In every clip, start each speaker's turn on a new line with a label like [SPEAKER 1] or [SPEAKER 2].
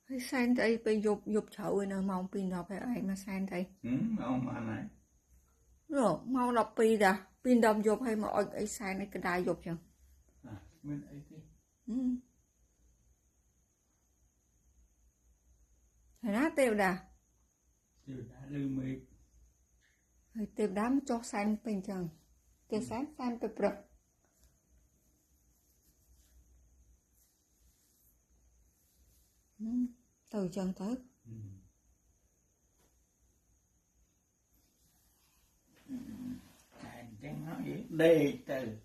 [SPEAKER 1] Hay sang đây bây dục dục chậu nó mong pin đọc hay ai mà sang đây.
[SPEAKER 2] Ông mà này.
[SPEAKER 1] Rồi, mau đọc pin đã. Pin đọc dục hay mà ai sang này cái đài dục chẳng.
[SPEAKER 2] Mình ấy thế.
[SPEAKER 1] Thế đó tiêu đã.
[SPEAKER 2] Tiêu đã lưu mê.
[SPEAKER 1] Tiêu đã mới cho sang pin chẳng. Tiêu sang sang bập rập. Từ chân tới.
[SPEAKER 2] Chẳng nói đề từ.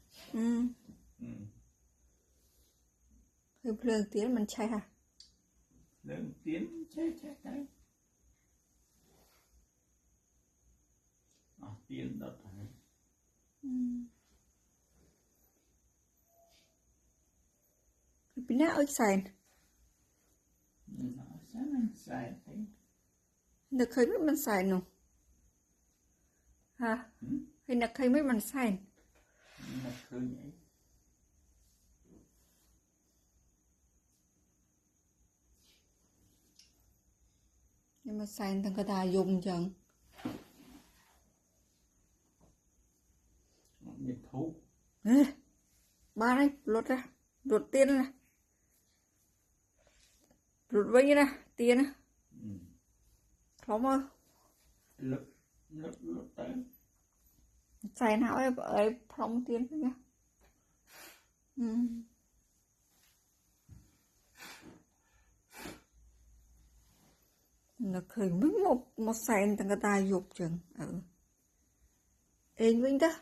[SPEAKER 1] Lương tiếng mình chạy hả?
[SPEAKER 2] Lương tiếng chạy tới. Tiếng đột hả?
[SPEAKER 1] Bên nào ơi xài?
[SPEAKER 2] Nó sáng anh xài thế.
[SPEAKER 1] Được khơi mấy mình xài nụ? Hả? Hay là khơi mấy mình xài?
[SPEAKER 2] Nó khơi nhảy.
[SPEAKER 1] Nhưng mà xài thằng cái đà dùng chẳng.
[SPEAKER 2] Nhiệt thú.
[SPEAKER 1] Ba này, lột ra. Lột tiền ra. Lột vây ra, tiền ra. Không ơi.
[SPEAKER 2] Lột tới.
[SPEAKER 1] Xài nào ấy phong tiền ra. Nó khởi mấy một xài thằng cái đà dục chẳng. Ê Vinh đó.